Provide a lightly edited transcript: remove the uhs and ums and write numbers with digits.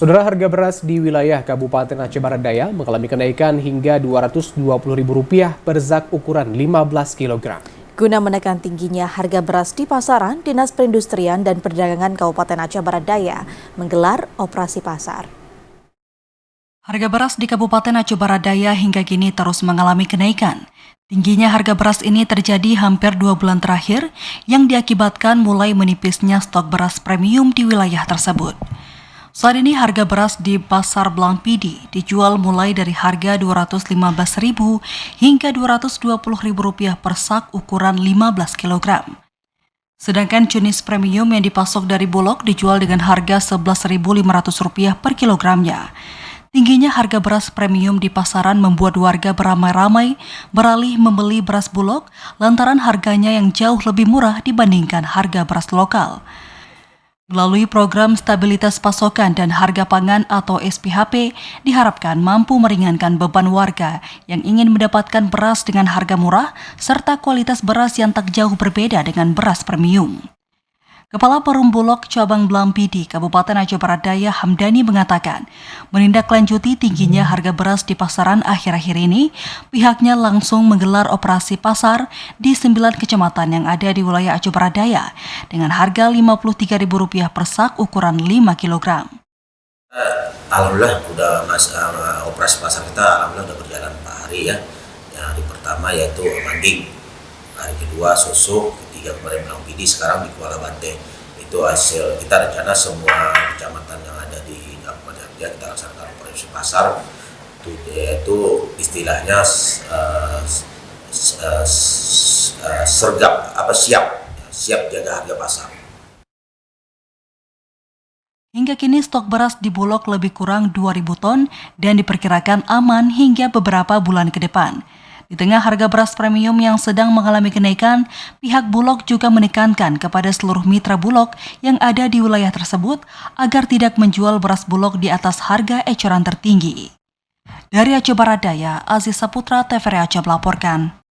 Saudara, harga beras di wilayah Kabupaten Aceh Barat Daya mengalami kenaikan hingga Rp220.000 per zak ukuran 15 kg. Guna menekan tingginya harga beras di pasaran, Dinas Perindustrian dan Perdagangan Kabupaten Aceh Barat Daya menggelar operasi pasar. Harga beras di Kabupaten Aceh Barat Daya hingga kini terus mengalami kenaikan. Tingginya harga beras ini terjadi hampir 2 bulan terakhir yang diakibatkan mulai menipisnya stok beras premium di wilayah tersebut. Saat ini harga beras di Pasar Blangpidi dijual mulai dari harga Rp215.000 hingga Rp220.000 per sak ukuran 15 kg. Sedangkan jenis premium yang dipasok dari Bulog dijual dengan harga Rp11.500 per kilogramnya. Tingginya harga beras premium di pasaran membuat warga beramai-ramai beralih membeli beras Bulog lantaran harganya yang jauh lebih murah dibandingkan harga beras lokal. Melalui program stabilitas pasokan dan harga pangan atau SPHP, diharapkan mampu meringankan beban warga yang ingin mendapatkan beras dengan harga murah serta kualitas beras yang tak jauh berbeda dengan beras premium. Kepala Perum Bulog Cabang Blangpidi, Kabupaten Aceh Barat Daya Hamdani mengatakan, menindaklanjuti tingginya harga beras di pasaran akhir-akhir ini, pihaknya langsung menggelar operasi pasar di 9 kecamatan yang ada di wilayah Aceh Barat Daya dengan harga Rp53.000 per sak ukuran 5 kg. Alhamdulillah operasi pasar kita alhamdulillah udah berjalan 4 hari ya. Hari pertama yaitu Manding, hari kedua Susuk, ketiga kemarin Blangpidi, sekarang di Kuala Bante. Itu hasil kita rencana semua kecamatan yang ada di Kabupaten Aceh kita laksanakan operasi pasar, yaitu istilahnya siap jaga harga pasar. Hingga kini stok beras di Bulog lebih kurang 2.000 ton dan diperkirakan aman hingga beberapa bulan ke depan. Di tengah harga beras premium yang sedang mengalami kenaikan, pihak Bulog juga menekankan kepada seluruh mitra Bulog yang ada di wilayah tersebut agar tidak menjual beras Bulog di atas harga eceran tertinggi. Dari Aceh Barat Daya, Aziz Saputra, TVRI Aceh melaporkan.